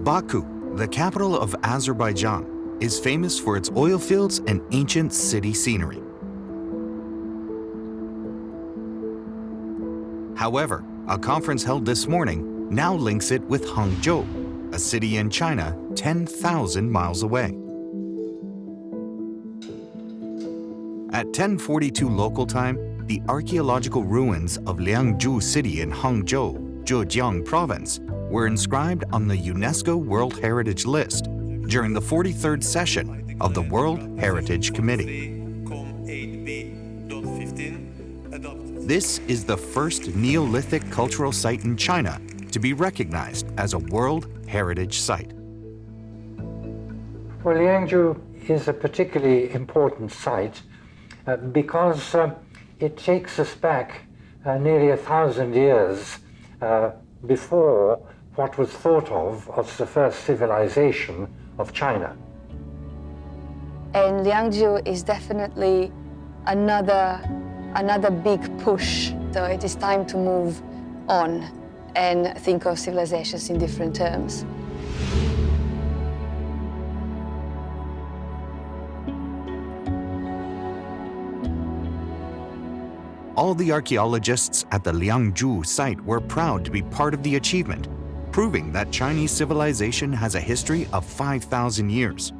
Baku, the capital of Azerbaijan, is famous for its oil fields and ancient city scenery. However, a conference held this morning now links it with Hangzhou, a city in China 10,000 miles away. At 10:42 local time, the archaeological ruins of Liangzhu city in Hangzhou, Zhejiang Province, were inscribed on the UNESCO World Heritage List during the 43rd session of the World Heritage Committee. This is the first Neolithic cultural site in China to be recognized as a World Heritage Site. Well, Liangzhu is a particularly important site because it takes us back nearly 1,000 years before what was thought of as the first civilization of China. And Liangzhu is definitely another big push. So it is time to move on and think of civilizations in different terms. All the archaeologists at the Liangzhu site were proud to be part of the achievement, proving that Chinese civilization has a history of 5,000 years.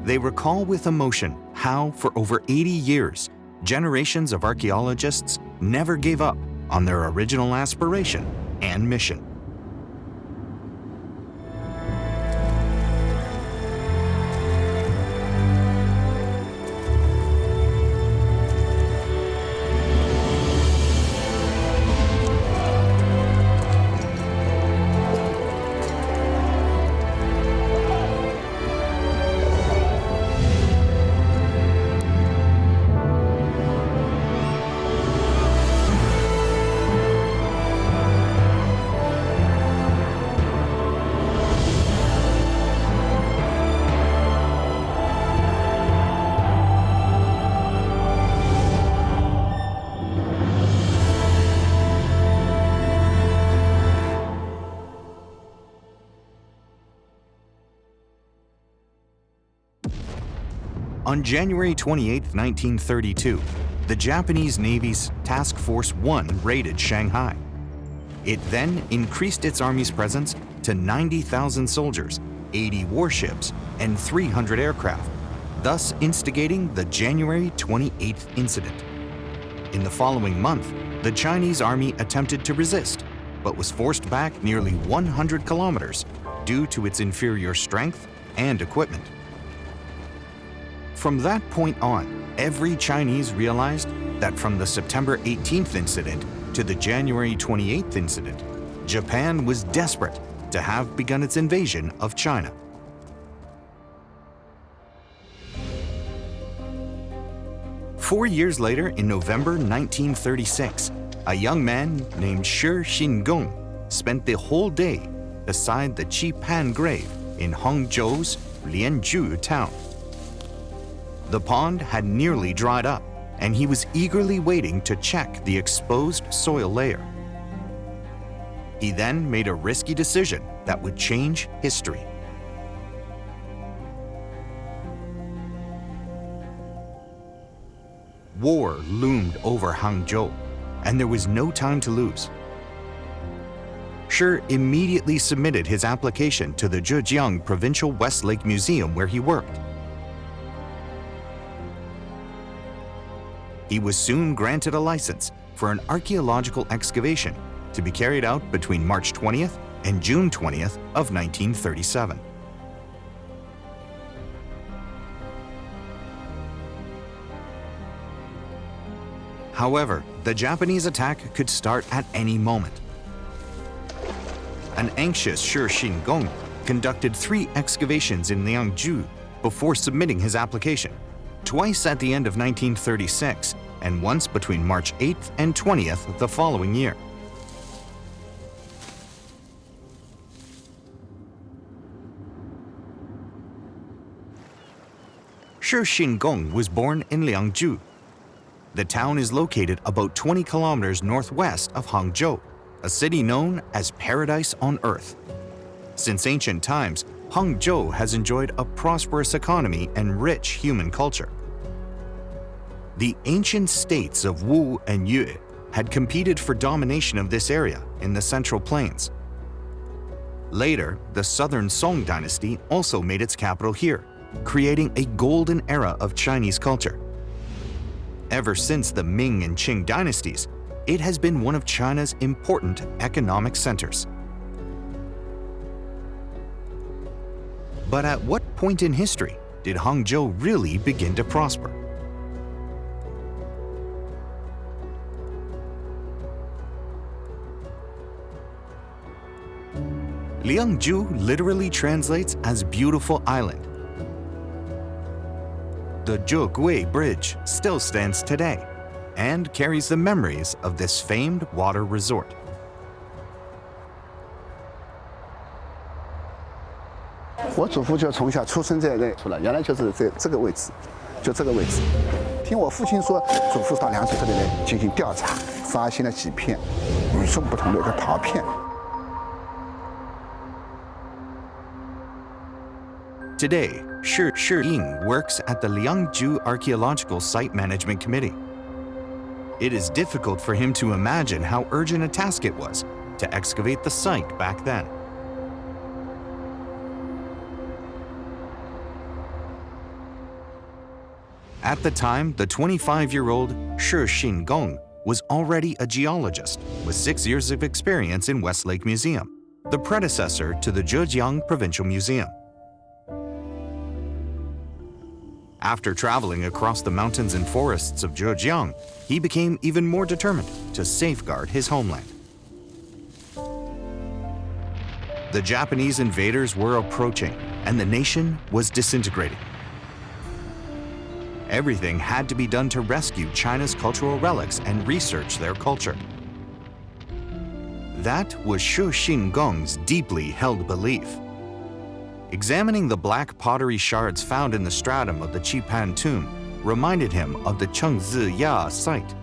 They recall with emotion how, for over 80 years, generations of archaeologists never gave up on their original aspiration and mission. On January 28, 1932, the Japanese Navy's Task Force 1 raided Shanghai. It then increased its army's presence to 90,000 soldiers, 80 warships, and 300 aircraft, thus instigating the January 28th incident. In the following month, the Chinese army attempted to resist, but was forced back nearly 100 kilometers due to its inferior strength and equipment. From that point on, every Chinese realized that from the September 18th incident to the January 28th incident, Japan was desperate to have begun its invasion of China. Four years later, in November 1936, a young man named Shi Xingeng spent the whole day beside the Qipan grave in Hangzhou's Liangzhu town. The pond had nearly dried up, and he was eagerly waiting to check the exposed soil layer. He then made a risky decision that would change history. War loomed over Hangzhou, and there was no time to lose. Shi immediately submitted his application to the Zhejiang Provincial Westlake Museum where he worked. He was soon granted a license for an archaeological excavation to be carried out between March 20th and June 20th of 1937. However, the Japanese attack could start at any moment. An anxious Shi Xingeng conducted 3 excavations in Liangzhu before submitting his application, twice at the end of 1936 and once between March 8th and 20th the following year. Shi Xingeng was born in Liangzhu. The town is located about 20 kilometers northwest of Hangzhou a city known as paradise on earth. Since ancient times, Hangzhou has enjoyed a prosperous economy and rich human culture. The ancient states of Wu and Yue had competed for domination of this area in the Central Plains. Later, the Southern Song dynasty also made its capital here, creating a golden era of Chinese culture. Ever since the Ming and Qing dynasties, it has been one of China's important economic centers. But at what point in history did Hangzhou really begin to prosper? Liangzhu literally translates as beautiful island. The Zhegui Bridge still stands today and carries the memories of this famed water resort. "我祖父就从小出生在那出来，原来就是这个位置，就这个位置。听我父亲说，祖父到良渚这里来进行调查，发现了几片与众不同的一个陶片。" Today, Shi Xingeng works at the Liangzhu Archaeological Site Management Committee. It is difficult for him to imagine how urgent a task it was to excavate the site back then. At the time, the 25-year-old Shi Xingeng was already a geologist with 6 years of experience in Westlake Museum, the predecessor to the Zhejiang Provincial Museum. After traveling across the mountains and forests of Zhejiang, he became even more determined to safeguard his homeland. The Japanese invaders were approaching, and the nation was disintegrating. Everything had to be done to rescue China's cultural relics and research their culture. That was Shi Xingeng's deeply held belief. Examining the black pottery shards found in the stratum of the Qipan tomb reminded him of the Chengziya site.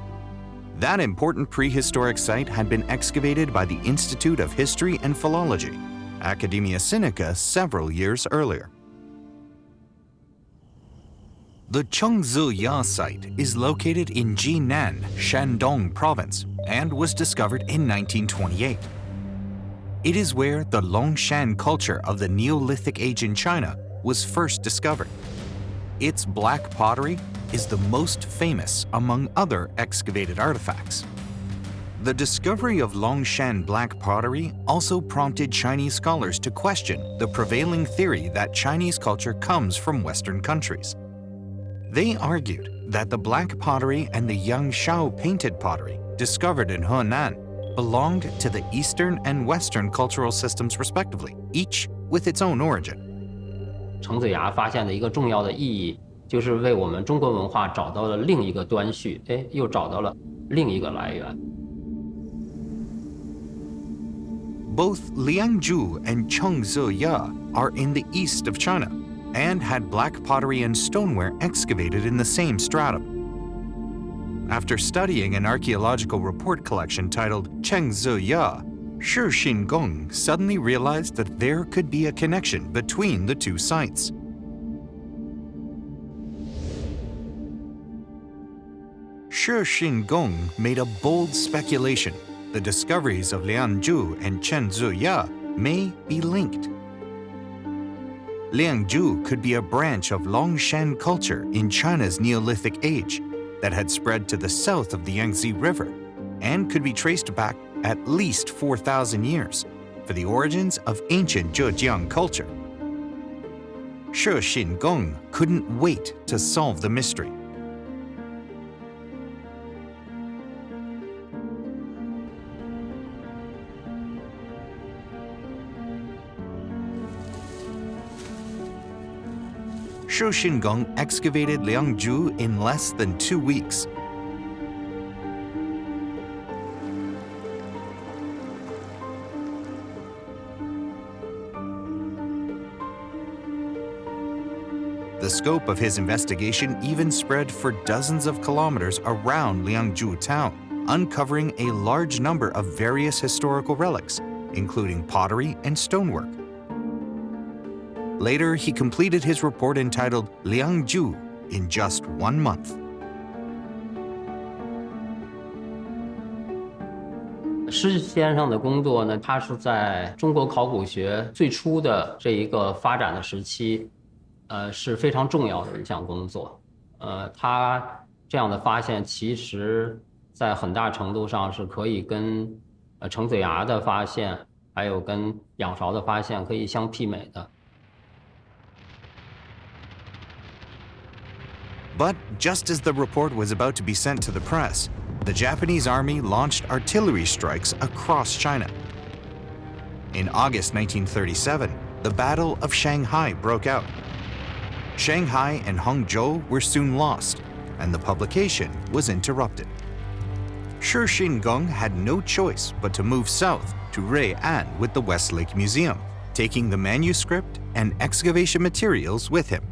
That important prehistoric site had been excavated by the Institute of History and Philology, Academia Sinica, several years earlier. The Chengziya site is located in Jinan, Shandong Province, and was discovered in 1928. It is where the Longshan culture of the Neolithic age in China was first discovered. Its black pottery is the most famous among other excavated artifacts. The discovery of Longshan black pottery also prompted Chinese scholars to question the prevailing theory that Chinese culture comes from Western countries. They argued that the black pottery and the Yangshao painted pottery discovered in Henan belonged to the Eastern and Western cultural systems respectively, each with its own origin. 程子牙发现的一个重要的意义，就是为我们中国文化找到了另一个端绪，又找到了另一个来源。Both Liangzhu and Chengziya are in the east of China and had black pottery and stoneware excavated in the same stratum. After studying an archaeological report collection titled Chengziya, Shi Xingeng suddenly realized that there could be a connection between the two sites. Shi Xingeng made a bold speculation. The discoveries of Liangzhu and Chengziya may be linked. Liangzhu could be a branch of Longshan culture in China's Neolithic age that had spread to the south of the Yangtze River and could be traced back at least 4,000 years for the origins of ancient Zhejiang culture. Shi Xingeng couldn't wait to solve the mystery. Shi Xingeng excavated Liangzhu in less than 2 weeks. The scope of his investigation even spread for dozens of kilometers around Liangzhu town, uncovering a large number of various historical relics, including pottery and stonework. Later, he completed his report entitled Liangzhu in just 1 month. 施先生的工作呢，他是在中国考古学最初的这一个发展的时期，是非常重要的一项工作。他这样的发现，其实在很大程度上是可以跟程子牙的发现，还有跟仰韶的发现可以相媲美的。 But just as the report was about to be sent to the press, the Japanese army launched artillery strikes across China. In August 1937, the Battle of Shanghai broke out. Shanghai and Hangzhou were soon lost, and the publication was interrupted. Shi Xingeng had no choice but to move south to Rui'an with the Westlake Museum, taking the manuscript and excavation materials with him.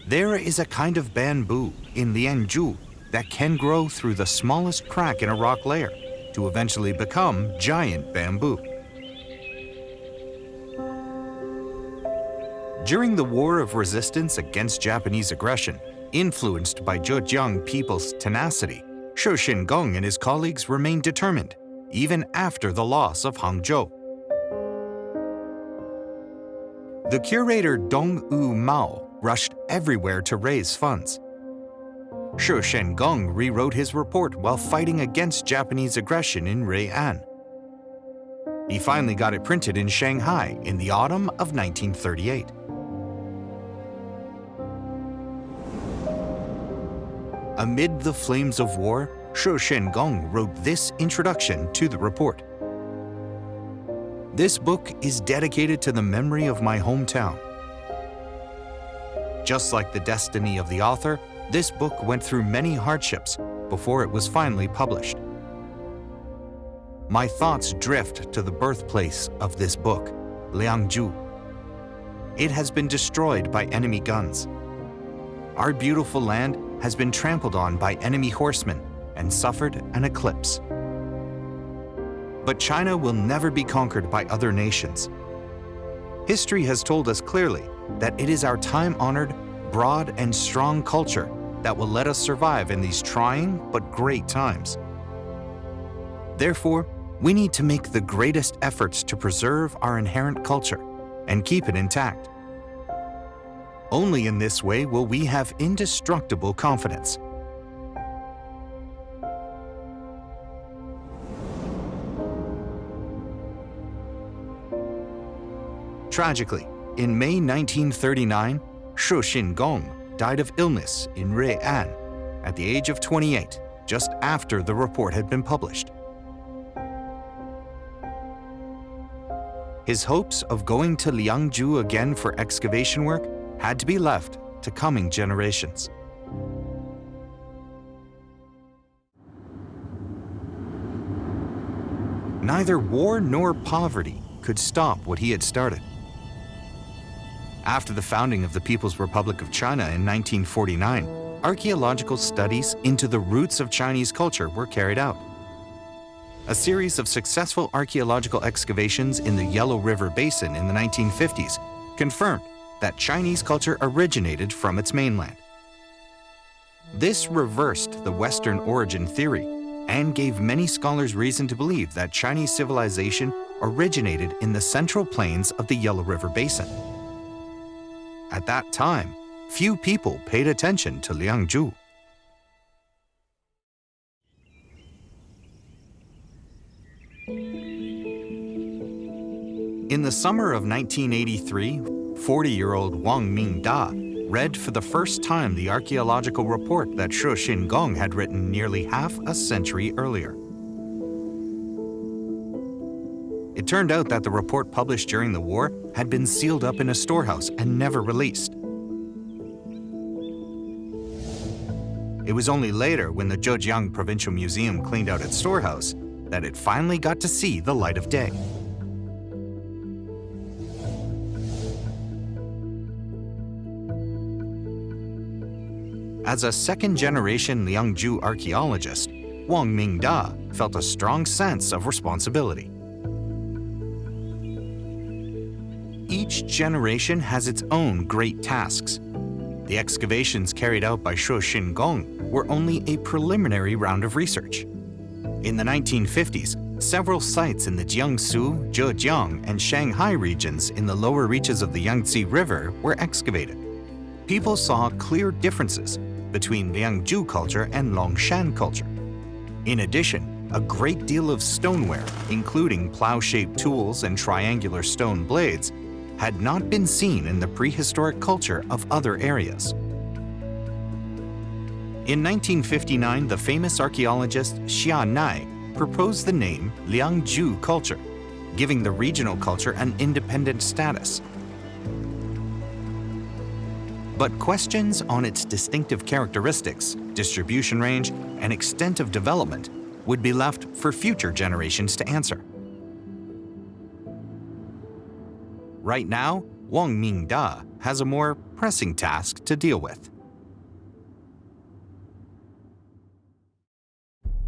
There is a kind of bamboo in Liangzhu that can grow through the smallest crack in a rock layer to eventually become giant bamboo. During the War of Resistance against Japanese aggression, influenced by Zhejiang people's tenacity, Shi Xingeng and his colleagues remained determined, even after the loss of Hangzhou. The curator Dongwu Mao rushed everywhere to raise funds. Shi Xingeng rewrote his report while fighting against Japanese aggression in Rui'an. He finally got it printed in Shanghai in the autumn of 1938. Amid the flames of war, Shi Xingeng wrote this introduction to the report. This book is dedicated to the memory of my hometown. Just like the destiny of the author, this book went through many hardships before it was finally published. My thoughts drift to the birthplace of this book, Liangzhu. It has been destroyed by enemy guns. Our beautiful land has been trampled on by enemy horsemen and suffered an eclipse. But China will never be conquered by other nations. History has told us clearly that it is our time-honored, broad and strong culture that will let us survive in these trying but great times. Therefore, we need to make the greatest efforts to preserve our inherent culture and keep it intact. Only in this way will we have indestructible confidence. Tragically, in May 1939, Shi Xingeng died of illness in Rui'an at the age of 28, just after the report had been published. His hopes of going to Liangzhu again for excavation work had to be left to coming generations. Neither war nor poverty could stop what he had started. After the founding of the People's Republic of China in 1949, archaeological studies into the roots of Chinese culture were carried out. A series of successful archaeological excavations in the Yellow River Basin in the 1950s confirmed that Chinese culture originated from its mainland. This reversed the Western origin theory and gave many scholars reason to believe that Chinese civilization originated in the central plains of the Yellow River Basin. At that time, few people paid attention to Liangzhu. In the summer of 1983, 40-year-old Wang Mingda read for the first time the archaeological report that Shi Xingeng had written nearly half a century earlier. It turned out that the report published during the war had been sealed up in a storehouse and never released. It was only later, when the Zhejiang Provincial Museum cleaned out its storehouse, that it finally got to see the light of day. As a second-generation Liangzhu archaeologist, Wang Mingda felt a strong sense of responsibility. Each generation has its own great tasks. The excavations carried out by Shi Xingeng were only a preliminary round of research. In the 1950s, several sites in the Jiangsu, Zhejiang, and Shanghai regions in the lower reaches of the Yangtze River were excavated. People saw clear differences between Liangzhu culture and Longshan culture. In addition, a great deal of stoneware, including plow-shaped tools and triangular stone blades, had not been seen in the prehistoric culture of other areas. In 1959, the famous archaeologist Shi Xingeng proposed the name Liangzhu culture, giving the regional culture an independent status. But questions on its distinctive characteristics, distribution range, and extent of development would be left for future generations to answer. Right now, Wang Mingda has a more pressing task to deal with.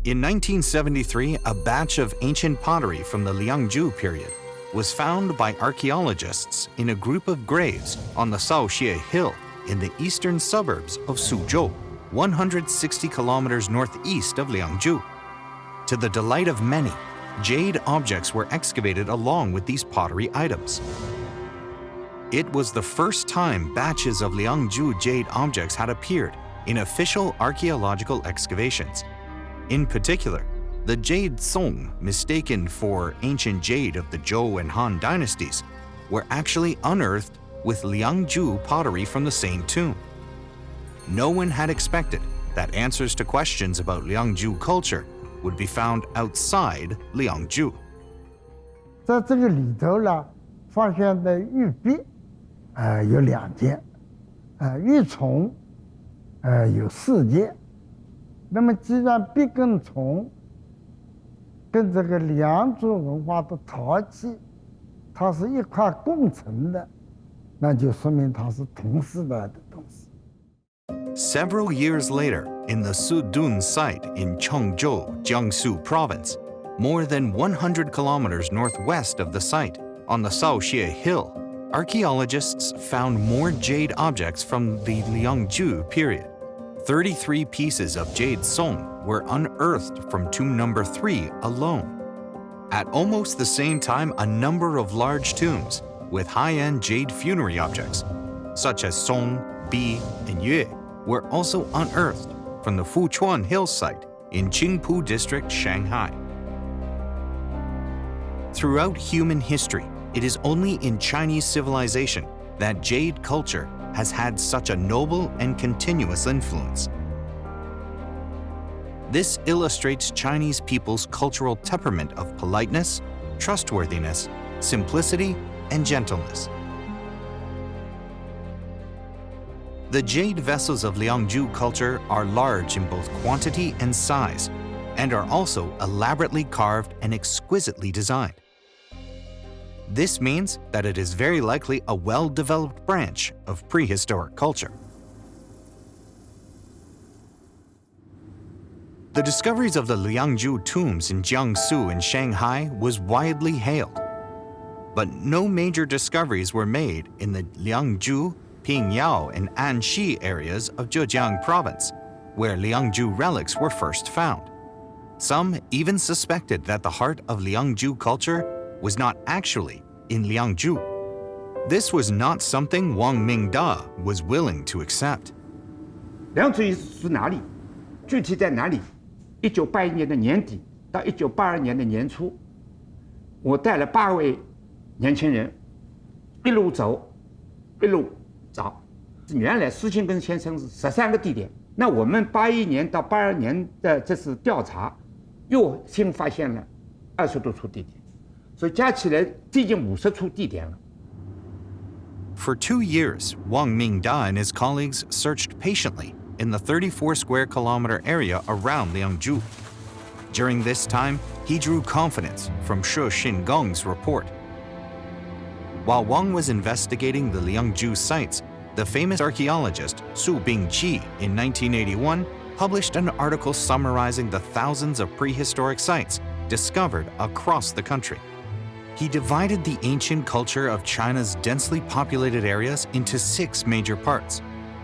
In 1973, a batch of ancient pottery from the Liangzhu period was found by archaeologists in a group of graves on the Shaoxie Hill in the eastern suburbs of Suzhou, 160 kilometers northeast of Liangzhu. To the delight of many, jade objects were excavated along with these pottery items. It was the first time batches of Liangzhu jade objects had appeared in official archaeological excavations. In particular, the jade song, mistaken for ancient jade of the Zhou and Han dynasties, were actually unearthed with Liangzhu pottery from the same tomb. No one had expected that answers to questions about Liangzhu culture would be found outside Liangzhu. 在这个里头呢，发现的玉璧，有2件，玉琮，有4件。那么既然璧跟琮跟这个良渚文化的陶器，它是一块共存的，那就说明它是同时代的东西。 Several years later, in the Sudun site in Chengzhou, Jiangsu Province, more than 100 kilometers northwest of the site, on the Shaoxie Hill, archaeologists found more jade objects from the Liangzhu period. 33 pieces of jade song were unearthed from tomb number 3 alone. At almost the same time, a number of large tombs with high-end jade funerary objects, such as song, bi, and yue, were also unearthed from the Fuchuan Hill site in Qingpu District, Shanghai. Throughout human history, it is only in Chinese civilization that jade culture has had such a noble and continuous influence. This illustrates Chinese people's cultural temperament of politeness, trustworthiness, simplicity, and gentleness. The jade vessels of Liangzhu culture are large in both quantity and size, and are also elaborately carved and exquisitely designed. This means that it is very likely a well-developed branch of prehistoric culture. The discoveries of the Liangzhu tombs in Jiangsu and Shanghai was widely hailed. But no major discoveries were made in the Liangzhu, Pingyao, and Anxi areas of Zhejiang Province, where Liangzhu relics were first found. Some even suspected that the heart of Liangzhu culture was not actually in Liangzhu. This was not something Wang Mingda was willing to accept. 良渚是哪里？具体在哪里？1981年的年底到1982年的年初，我带了8位年轻人，一路走，一路找。原来施庆根先生是13个地点，那我们81年到82年的这次调查，又新发现了20多处地点，所以加起来接近50处地点了。 For 2 years, Wang Mingda and his colleagues searched patiently in the 34 square kilometer area around Liangzhu. During this time, he drew confidence from Shi Xingeng's report. While Wang was investigating the Liangzhu sites, the famous archaeologist Su Bingqi in 1981 published an article summarizing the thousands of prehistoric sites discovered across the country. He divided the ancient culture of China's densely populated areas into 6 major parts.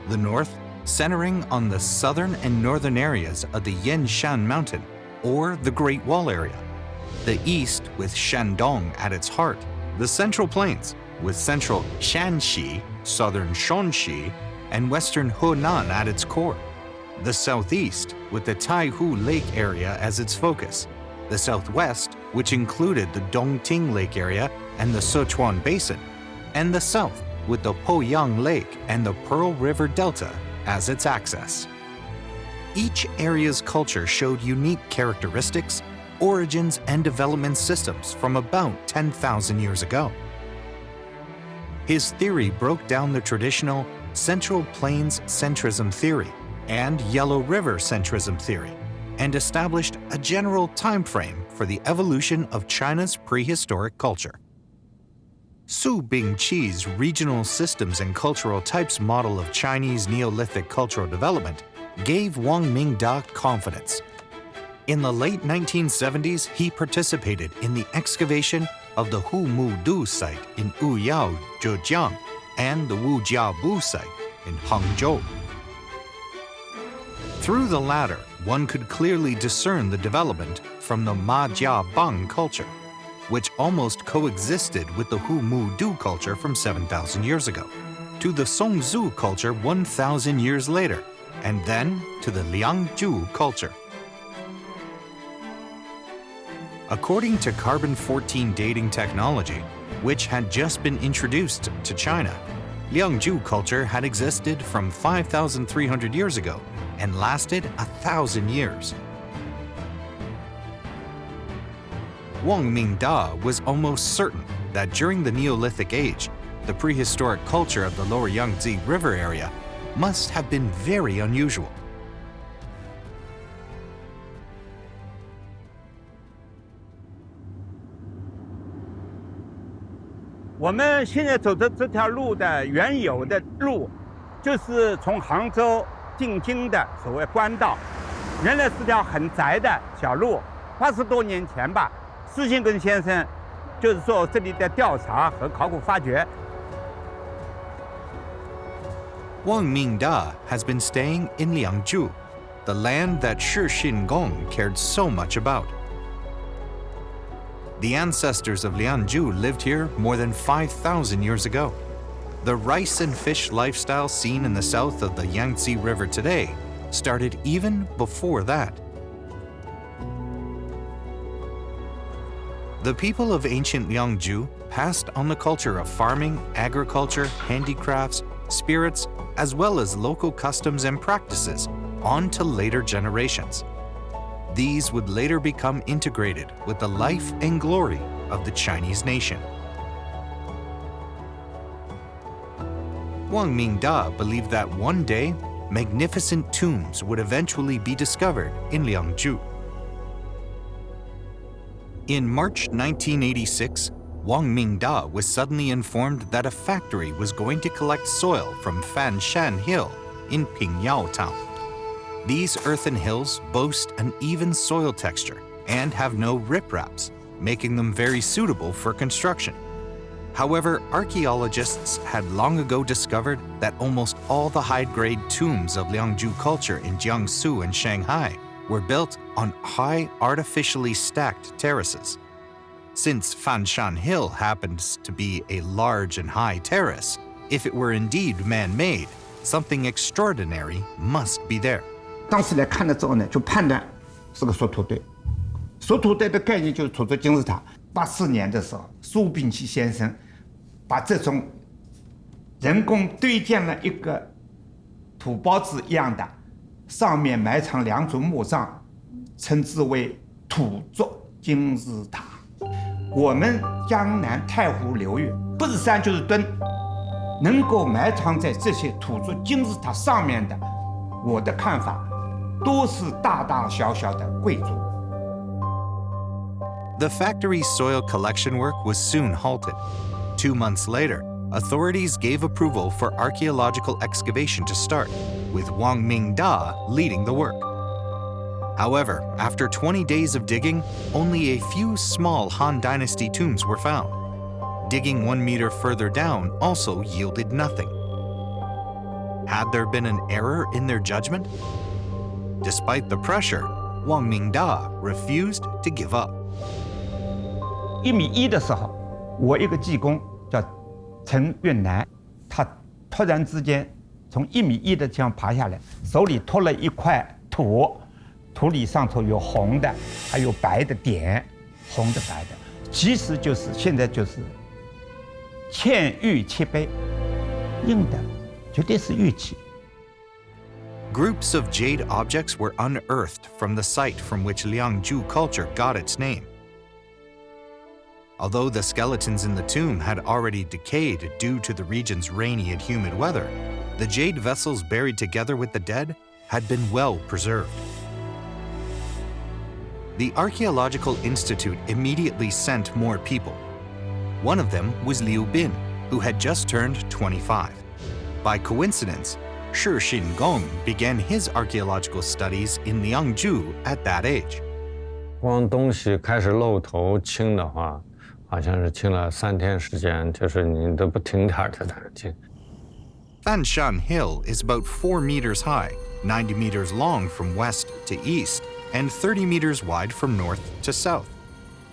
The north, centering on the southern and northern areas of the Yanshan Mountain, or the Great Wall area. The east, with Shandong at its heart. The central plains, with central Shanxi, southern Shaanxi, and western Henan at its core. The southeast, with the Taihu Lake area as its focus. The southwest, which included the Dongting Lake area and the Sichuan Basin. And the south, with the Poyang Lake and the Pearl River Delta as its axis. Each area's culture showed unique characteristics, origins, and development systems from about 10,000 years ago. His theory broke down the traditional Central Plains centrism theory and Yellow River centrism theory, and established a general time frame for the evolution of China's prehistoric culture. Su Bingqi's regional systems and cultural types model of Chinese Neolithic cultural development gave Wang Mingda confidence. In the late 1970s, he participated in the excavation of the Humudu site in Uyao, Zhejiang, and the Wujiabu site in Hangzhou. Through the latter, one could clearly discern the development from the Majiabang culture, which almost coexisted with the Humudu culture from 7,000 years ago, to the Songzu culture 1,000 years later, and then to the Liangzhu culture. According to carbon-14 dating technology, which had just been introduced to China, Liangzhu culture had existed from 5,300 years ago and lasted 1,000 years. Wang Mingda was almost certain that during the Neolithic age, the prehistoric culture of the lower Yangtze River area must have been very unusual.我们现在走的这条路的原有的路，就是从杭州进京的所谓官道。原来是条很窄的小路。80多年前吧，施信根先生就是做这里的调查和考古发掘。Wang Mingda has been staying in Liangzhu, the land that Shi Xingeng cared so much about. The ancestors of Liangzhu lived here more than 5,000 years ago. The rice and fish lifestyle seen in the south of the Yangtze River today started even before that. The people of ancient Liangzhu passed on the culture of farming, agriculture, handicrafts, spirits, as well as local customs and practices on to later generations. These would later become integrated with the life and glory of the Chinese nation. Wang Mingda believed that one day, magnificent tombs would eventually be discovered in Liangzhu. In March 1986, Wang Mingda was suddenly informed that a factory was going to collect soil from Fanshan Hill in Pingyao Town. These earthen hills boast an even soil texture and have no ripraps, making them very suitable for construction. However, archaeologists had long ago discovered that almost all the high-grade tombs of Liangzhu culture in Jiangsu and Shanghai were built on high, artificially stacked terraces. Since Fanshan Hill happens to be a large and high terrace, if it were indeed man-made, something extraordinary must be there. 当时来看了之后呢，就判断是个缩土堆。缩土堆的概念就是土著金字塔。84年的时候，苏秉琦先生把这种人工堆建了一个土包子一样的，上面埋藏2组墓葬，称之为土著金字塔。我们江南太湖流域不是山就是墩，能够埋藏在这些土著金字塔上面的，我的看法都是大大小小的贵族。The factory's soil collection work was soon halted. 2 months later, authorities gave approval for archaeological excavation to start, with Wang Mingda leading the work. However, after 20 days of digging, only a few small Han Dynasty tombs were found. Digging 1 meter further down also yielded nothing. Had there been an error in their judgment? Despite the pressure, Wang Mingda refused to give up. 1.1米的时候，我一个技工叫陈运南，他突然之间从1.1米的地方爬下来，手里托了一块土，土里上头有红的，还有白的点，红的白的，其实就是现在就是嵌玉漆杯，硬的，绝对是玉器。 Groups of jade objects were unearthed from the site from which Liangzhu culture got its name. Although the skeletons in the tomb had already decayed due to the region's rainy and humid weather, the jade vessels buried together with the dead had been well preserved. The Archaeological Institute immediately sent more people. One of them was Liu Bin, who had just turned 25. By coincidence, Shi Xingeng began his archaeological studies in Liangzhu at that age. 光东西开始露头清的话，好像是清了3天时间，就是你都不停点的在那清。Fanshan Hill is about 4 meters high, 90 meters long from west to east, and 30 meters wide from north to south.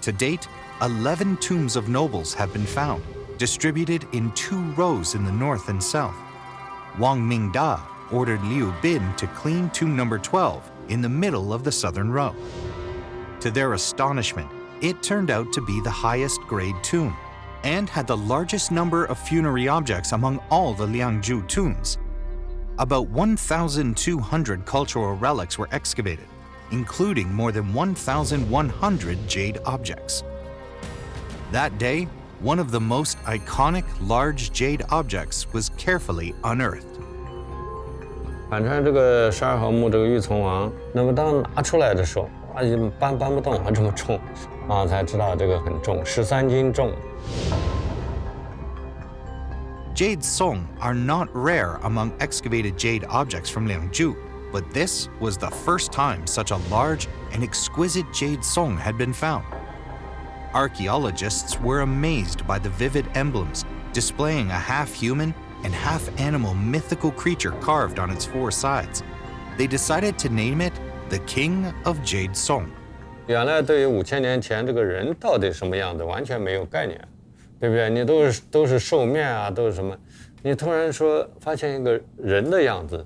To date, 11 tombs of nobles have been found, distributed in 2 rows in the north and south. Wang Mingda ordered Liu Bin to clean tomb number 12 in the middle of the southern row. To their astonishment, it turned out to be the highest grade tomb and had the largest number of funerary objects among all the Liangzhu tombs. About 1,200 cultural relics were excavated, including more than 1,100 jade objects. That day, one of the most iconic large jade objects was carefully unearthed. 反正这个12号墓这个玉琮王，那么当拿出来的时候，啊，搬不动啊，这么重，啊，才知道这个很重，13斤重。Jade song are not rare among excavated jade objects from Liangzhu, but this was the first time such a large and exquisite jade song had been found. Archaeologists were amazed by the vivid emblems displaying a half-human and half-animal mythical creature carved on its 4 sides. They decided to name it the King of Jade Song. 原来对于5000年前这个人到底什么样子完全没有概念，对不对？你都是兽面啊，都是什么？你突然说发现一个人的样子，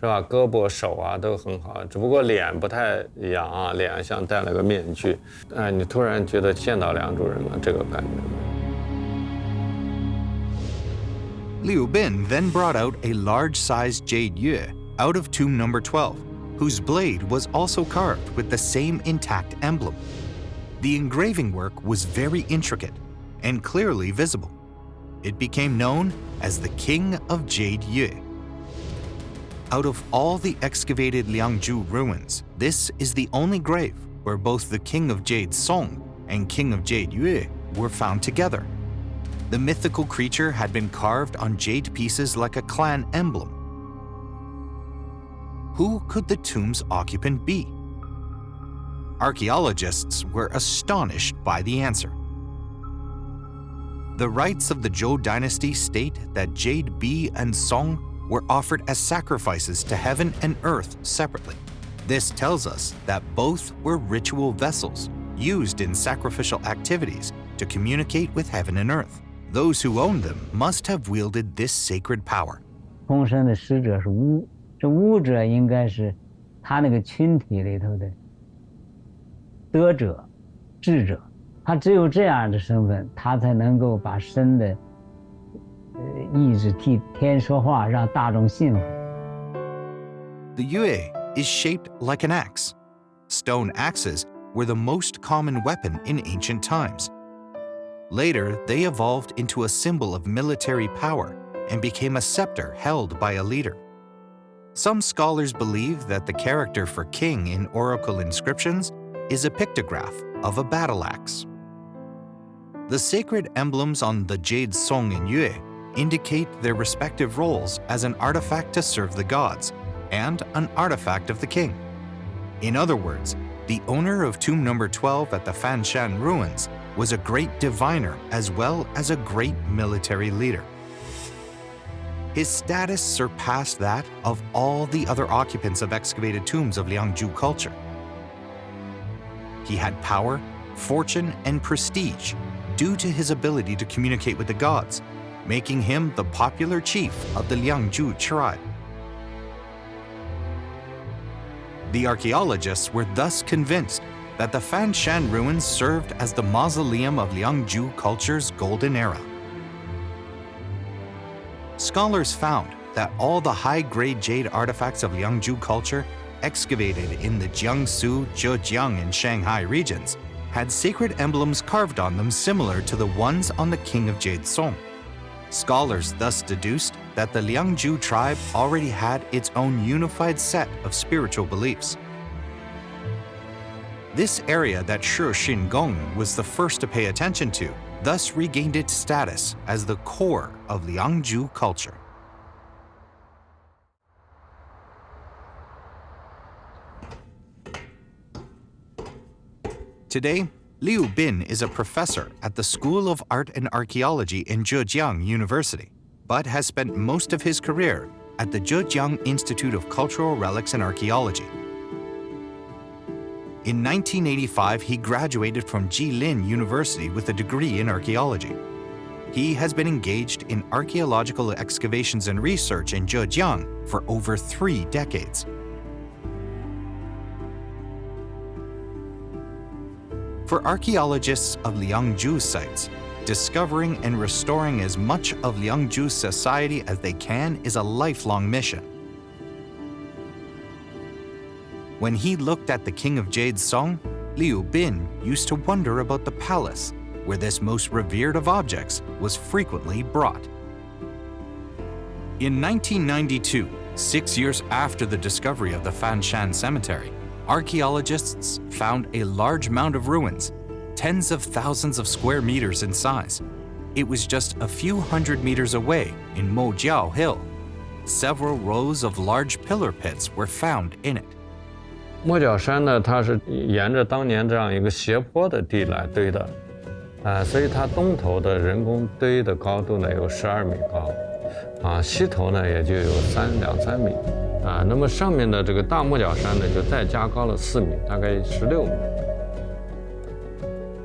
是吧？胳膊手啊都很好，只不过脸不太一样啊，脸像戴了个面具。你突然觉得见到良渚人了，这个感觉。Liu Bin then brought out a large-sized jade yue out of tomb number 12, whose blade was also carved with the same intact emblem. The engraving work was very intricate and clearly visible. It became known as the King of Jade Yue. Out of all the excavated Liangzhu ruins, this is the only grave where both the King of Jade Song and King of Jade Yue were found together. The mythical creature had been carved on jade pieces like a clan emblem. Who could the tomb's occupant be? Archaeologists were astonished by the answer. The rites of the Zhou dynasty state that Jade Bi and Song were offered as sacrifices to heaven and earth separately. This tells us that both were ritual vessels used in sacrificial activities to communicate with heaven and earth. Those who owned them must have wielded this sacred power. 空身的使者是巫，这巫者应该是他那个群体里头的德者、智者，他只有这样的身份，他才能够把神的意志替天说话，让大众信服。The yue is shaped like an axe. Stone axes were the most common weapon in ancient times. Later, they evolved into a symbol of military power and became a scepter held by a leader. Some scholars believe that the character for king in oracle inscriptions is a pictograph of a battle axe. The sacred emblems on the jade song in Yue indicate their respective roles as an artifact to serve the gods and an artifact of the king. In other words, the owner of tomb number 12 at the Fanshan ruins was a great diviner as well as a great military leader. His status surpassed that of all the other occupants of excavated tombs of Liangzhu culture. He had power, fortune, and prestige due to his ability to communicate with the gods, making him the popular chief of the Liangzhu tribe. The archaeologists were thus convinced that the Fanshan ruins served as the mausoleum of Liangzhu culture's golden era. Scholars found that all the high-grade jade artifacts of Liangzhu culture excavated in the Jiangsu, Zhejiang, and Shanghai regions had sacred emblems carved on them similar to the ones on the King of Jade Song. Scholars thus deduced that the Liangzhu tribe already had its own unified set of spiritual beliefs. This area that Shi Xingeng was the first to pay attention to thus regained its status as the core of Liangzhu culture. Today, Liu Bin is a professor at the School of Art and Archaeology in Zhejiang University, but has spent most of his career at the Zhejiang Institute of Cultural Relics and Archaeology. In 1985, he graduated from Jilin University with a degree in archaeology. He has been engaged in archaeological excavations and research in Zhejiang for over 3 decades. For archaeologists of Liangzhu sites, discovering and restoring as much of Liangzhu society as they can is a lifelong mission. When he looked at the King of Jade Song, Liu Bin used to wonder about the palace, where this most revered of objects was frequently brought. In 1992, 6 years after the discovery of the Fanshan cemetery, archaeologists found a large mound of ruins, tens of thousands of square meters in size. It was just a few hundred meters away in Mojiao Hill. Several rows of large pillar pits were found in it. 莫角山呢，它是沿着当年这样一个斜坡的地来堆的，所以它东头的人工堆的高度呢有12米高，西头呢也就有2-3米，那么上面的这个大莫角山呢就再加高了4米，大概16米。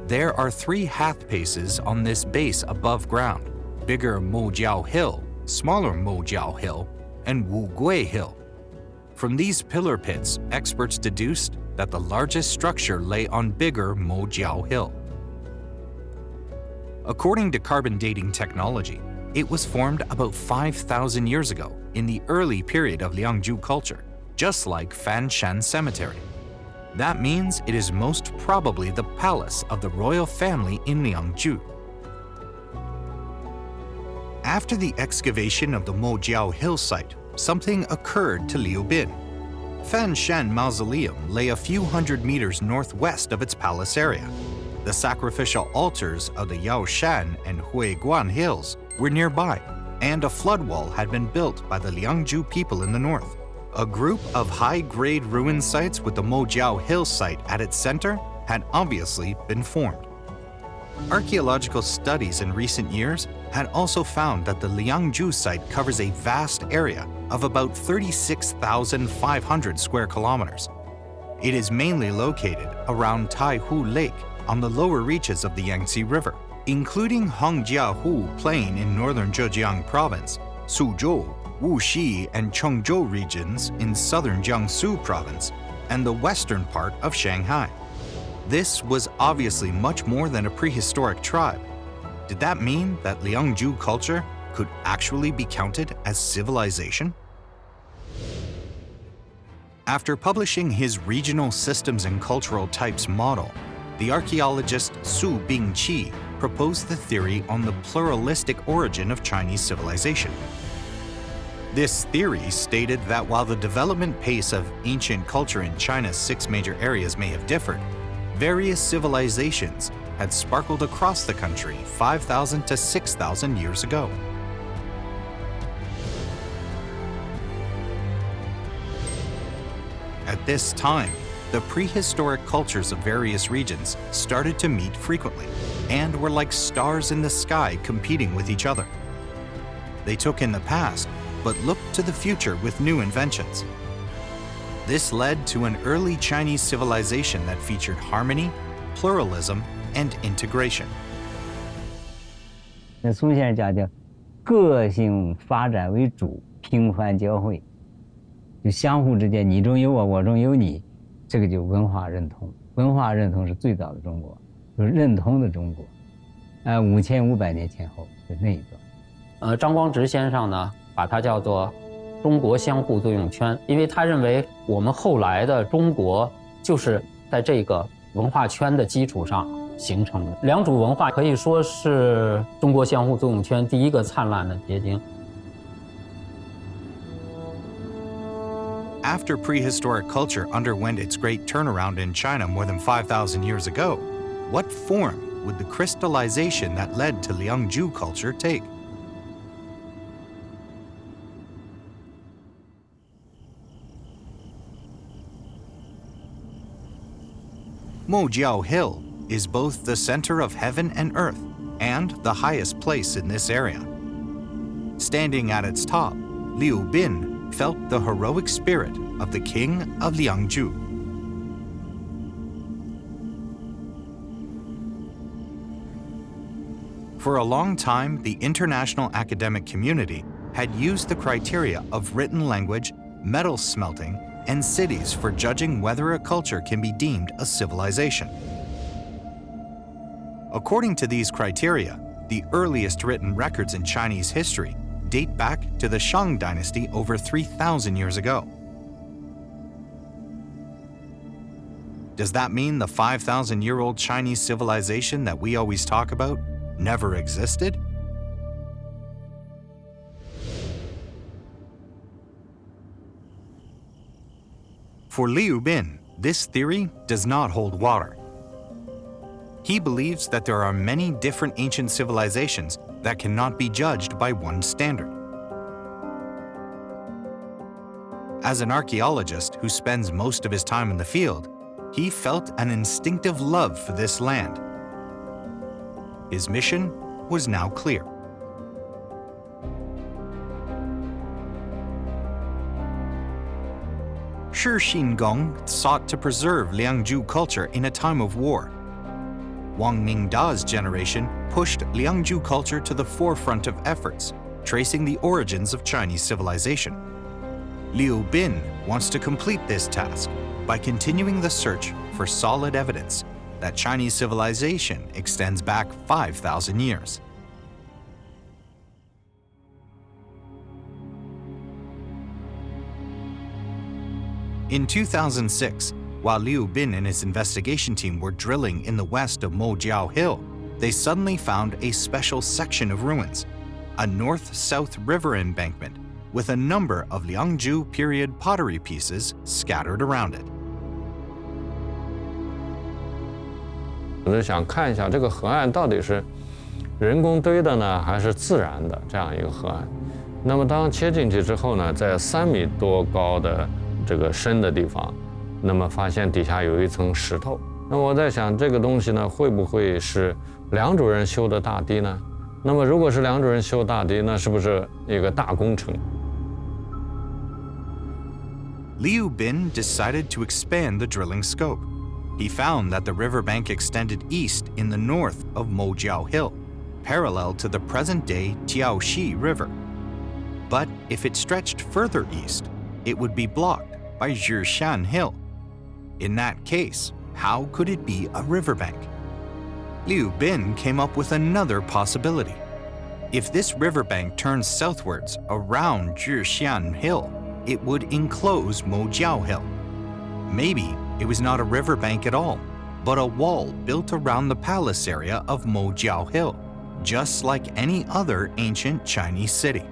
There are 3 half paces on this base above ground: bigger Mojiao Hill, smaller Mojiao Hill, and Wugui Hill. From these pillar pits, experts deduced that the largest structure lay on bigger Mojiao Hill. According to carbon dating technology, it was formed about 5,000 years ago in the early period of Liangzhu culture, just like Fanshan Cemetery. That means it is most probably the palace of the royal family in Liangzhu. After the excavation of the Mojiao Hill site, something occurred to Liu Bin. Fanshan Mausoleum lay a few hundred meters northwest of its palace area. The sacrificial altars of the Yaoshan and Huiguan hills were nearby, and a flood wall had been built by the Liangzhu people in the north. A group of high-grade ruin sites with the Mojiao Hill site at its center had obviously been formed. Archaeological studies in recent years had also found that the Liangzhu site covers a vast area of about 36,500 square kilometers. It is mainly located around Taihu Lake on the lower reaches of the Yangtze River, including Hangzhou Plain in northern Zhejiang Province, Suzhou, Wuxi, and Chengzhou regions in southern Jiangsu Province, and the western part of Shanghai. This was obviously much more than a prehistoric tribe. Did that mean that Liangzhu culture could actually be counted as civilization? After publishing his Regional Systems and Cultural Types model, the archaeologist Su Bingqi proposed the theory on the pluralistic origin of Chinese civilization. This theory stated that while the development pace of ancient culture in China's 6 major areas may have differed, various civilizations had sparkled across the country 5,000 to 6,000 years ago. At this time, the prehistoric cultures of various regions started to meet frequently and were like stars in the sky competing with each other. They took in the past, but looked to the future with new inventions. This led to an early Chinese civilization that featured harmony, pluralism, and integration. 那苏先生讲叫个性发展为主，频繁交汇，就相互之间你中有我，我中有你，这个就文化认同。文化认同是最早的中国，就是认同的中国。5500年前后是那一段。张光直先生呢，把它叫做中国相互作用圈，因为他认为我们后来的中国就是在这个文化圈的基础上形成的。良渚文化可以说是中国相互作用圈第一个灿烂的结晶。After prehistoric culture underwent its great turnaround in China more than 5,000 years ago, what form would the crystallization that led to Liangzhu culture take? Mojiao Hill is both the center of heaven and earth and the highest place in this area. Standing at its top, Liu Bin felt the heroic spirit of the king of Liangzhu. For a long time, the international academic community had used the criteria of written language, metal smelting, and cities for judging whether a culture can be deemed a civilization. According to these criteria, the earliest written records in Chinese history date back to the Shang dynasty over 3,000 years ago. Does that mean the 5,000-year-old Chinese civilization that we always talk about never existed? For Liu Bin, this theory does not hold water. He believes that there are many different ancient civilizations that cannot be judged by one standard. As an archaeologist who spends most of his time in the field, he felt an instinctive love for this land. His mission was now clear. Shi Xingeng sought to preserve Liangzhu culture in a time of war. Wang Mingda's generation pushed Liangzhu culture to the forefront of efforts, tracing the origins of Chinese civilization. Liu Bin wants to complete this task by continuing the search for solid evidence that Chinese civilization extends back 5,000 years. In 2006, while Liu Bin and his investigation team were drilling in the west of Mojiao Hill, they suddenly found a special section of ruins, a north-south river embankment with a number of Liangzhu period pottery pieces scattered around it. 我是想看一下这个河岸到底是人工堆的呢，还是自然的这样一个河岸。那么当切进去之后呢，在3米多高的这个深的地方，那么发现底下有一层石头。那我在想，这个东西呢，会不会是良渚人修的大堤呢？那么如果是良渚人修大堤，那是不是一个大工程？ Liu Bin decided to expand the drilling scope. He found that the riverbank extended east in the north of Mojiao Hill, parallel to the present-day Tiaoxi River. But if it stretched further east, it would be blocked by Zhejiang Hill. In that case, how could it be a riverbank? Liu Bin came up with another possibility. If this riverbank turns southwards around Zhejiang Hill, it would enclose Mojiao Hill. Maybe it was not a riverbank at all, but a wall built around the palace area of Mojiao Hill, just like any other ancient Chinese city.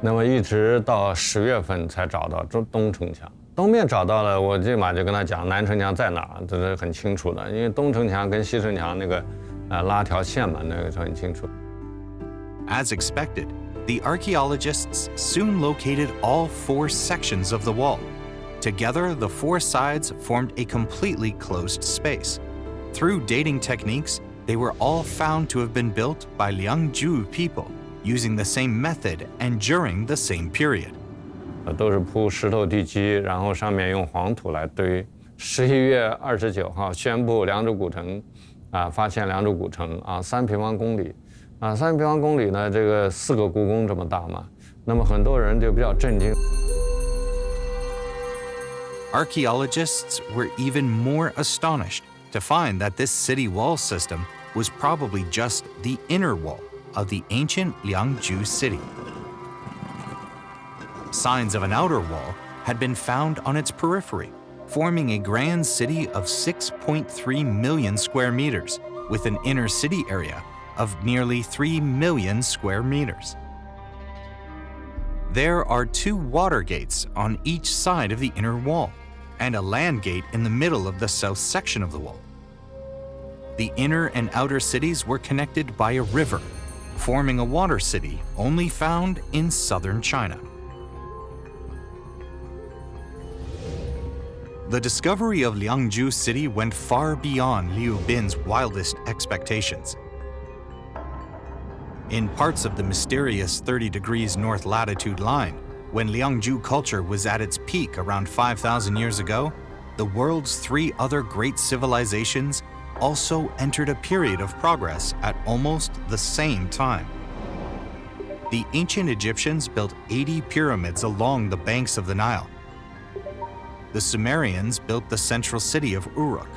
那么一直到10月份才找到东城墙。东面找到了，我立马就跟他讲南城墙在哪儿，这是很清楚的，因为东城墙跟西城墙那个拉条线嘛，那个是很清楚。As expected, the archaeologists soon located all 4 sections of the wall. Together, the 4 sides formed a completely closed space. Through dating techniques, they were all found to have been built by Liangzhu people, using the same method and during the same period. 都是铺石头地基，然后上面用黄土来堆。11月29号宣布良渚古城，发现良渚古城3平方公里，3平方公里呢，这个4个故宫这么大嘛，那么很多人就比较震惊。Archaeologists were even more astonished to find that this city wall system was probably just the inner wall of the ancient Liangzhu city. Signs of an outer wall had been found on its periphery, forming a grand city of 6.3 million square meters, with an inner city area of nearly 3 million square meters. There are 2 water gates on each side of the inner wall, and a land gate in the middle of the south section of the wall. The inner and outer cities were connected by a river, forming a water city only found in southern China. The discovery of Liangzhu city went far beyond Liu Bin's wildest expectations. In parts of the mysterious 30 degrees north latitude line, when Liangzhu culture was at its peak around 5,000 years ago, the world's 3 other great civilizations also entered a period of progress at almost the same time. The ancient Egyptians built 80 pyramids along the banks of the Nile. The Sumerians built the central city of Uruk.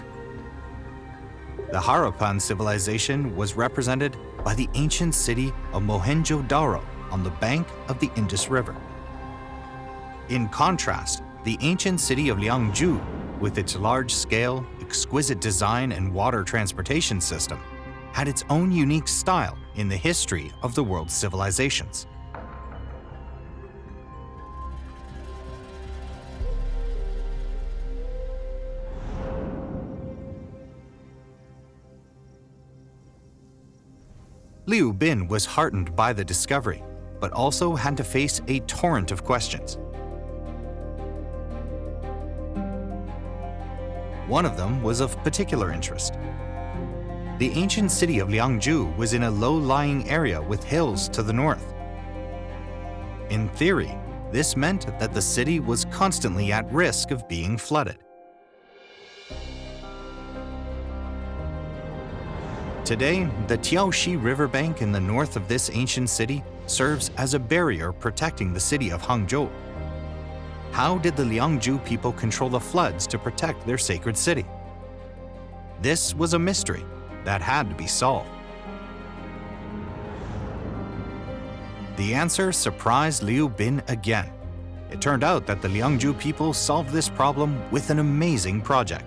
The Harappan civilization was represented by the ancient city of Mohenjo-Daro on the bank of the Indus River. In contrast, the ancient city of Liangzhu, with its large-scale, exquisite design and water transportation system, had its own unique style in the history of the world's civilizations. Liu Bin was heartened by the discovery, but also had to face a torrent of questions. One of them was of particular interest. The ancient city of Liangzhu was in a low-lying area with hills to the north. In theory, this meant that the city was constantly at risk of being flooded. Today, the Tiaoxi riverbank in the north of this ancient city serves as a barrier protecting the city of Hangzhou. How did the Liangzhu people control the floods to protect their sacred city? This was a mystery that had to be solved. The answer surprised Liu Bin again. It turned out that the Liangzhu people solved this problem with an amazing project.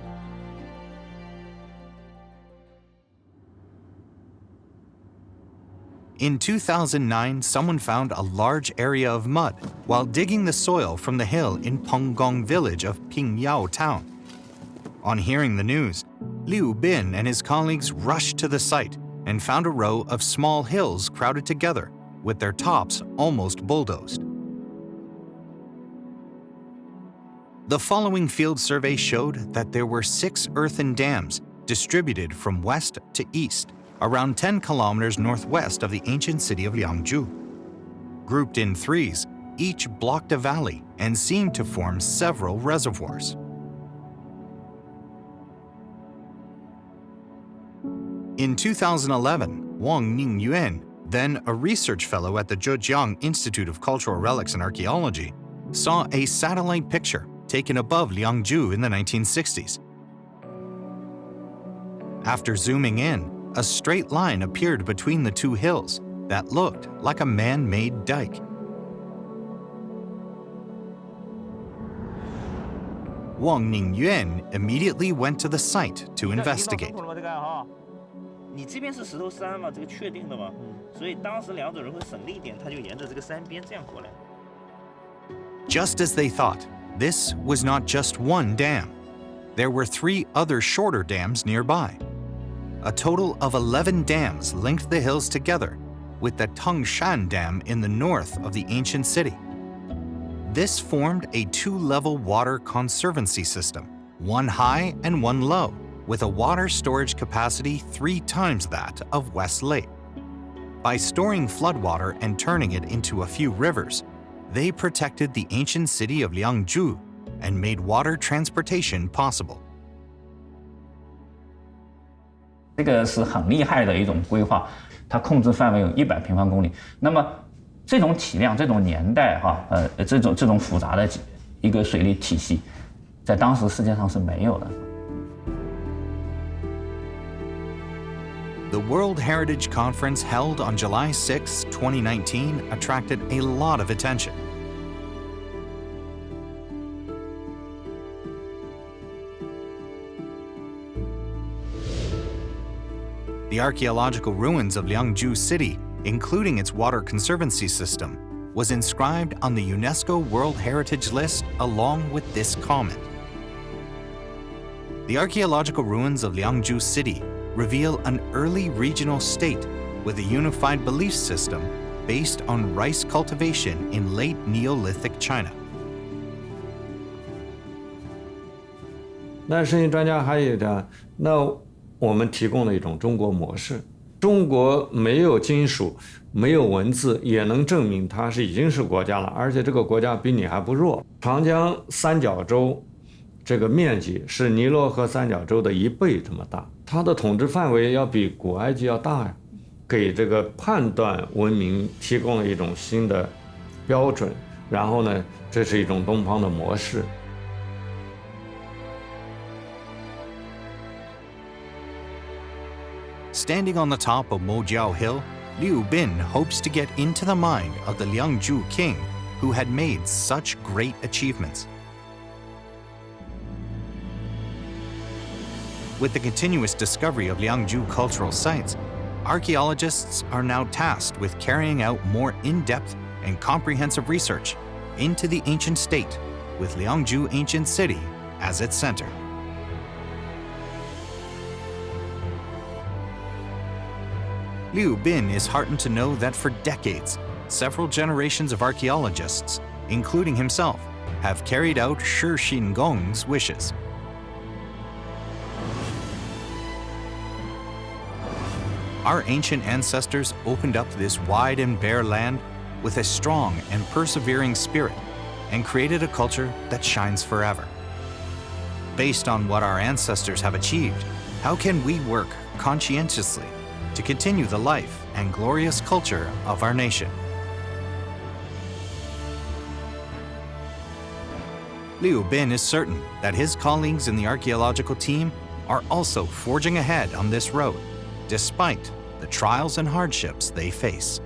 In 2009, someone found a large area of mud while digging the soil from the hill in Penggong village of Pingyao town. On hearing the news, Liu Bin and his colleagues rushed to the site and found a row of small hills crowded together, with their tops almost bulldozed. The following field survey showed that there were 6 earthen dams distributed from west to east, around 10 kilometers northwest of the ancient city of Liangzhu. Grouped in threes, each blocked a valley and seemed to form several reservoirs. In 2011, Wang Ningyuan, then a research fellow at the Zhejiang Institute of Cultural Relics and Archaeology, saw a satellite picture taken above Liangzhu in the 1960s. After zooming in, a straight line appeared between the 2 hills that looked like a man-made dike. Wang Ningyuan immediately went to the site to investigate. 你这边是石头山嘛，这个确定的嘛，所以当时两种人会省力一点，他就沿着这个山边这样过来。Just as they thought, this was not just one dam. There were 3 other shorter dams nearby. A total of 11 dams linked the hills together, with the Tangshan Dam in the north of the ancient city. This formed a 2-level water conservancy system, one high and one low, with a water storage capacity 3 times that of West Lake. By storing floodwater and turning it into a few rivers, they protected the ancient city of Liangzhu and made water transportation possible. 这个是很厉害的一种规划，它控制范围有100平方公里。那么这种体量、这种年代这种复杂的一个水利体系，在当时世界上是没有的。The World Heritage Conference held on July 6, 2019 attracted a lot of attention. The archaeological ruins of Liangzhu city, including its water conservancy system, was inscribed on the UNESCO World Heritage List along with this comment. The archaeological ruins of Liangzhu city reveal an early regional state with a unified belief system based on rice cultivation in late Neolithic China. 那声音专家还有的，那我们提供了一种中国模式。中国没有金属，没有文字，也能证明它已经是国家了，而且这个国家比你还不弱。长江三角洲这个面积是尼罗河三角洲的1倍这么大，它的统治范围要比古埃及要大呀，给这个判断文明提供了一种新的标准。然后呢，这是一种东方的模式。Standing on the top of Mojiao Hill, Liu Bin hopes to get into the mind of the Liangzhu king who had made such great achievements. With the continuous discovery of Liangzhu cultural sites, archaeologists are now tasked with carrying out more in-depth and comprehensive research into the ancient state, with Liangzhu ancient city as its center. Liu Bin is heartened to know that for decades, several generations of archaeologists, including himself, have carried out Shi Xingeng's wishes. Our ancient ancestors opened up this wide and bare land with a strong and persevering spirit and created a culture that shines forever. Based on what our ancestors have achieved, how can we work conscientiously to continue the life and glorious culture of our nation? Liu Bin is certain that his colleagues in the archaeological team are also forging ahead on this road, despite the trials and hardships they face.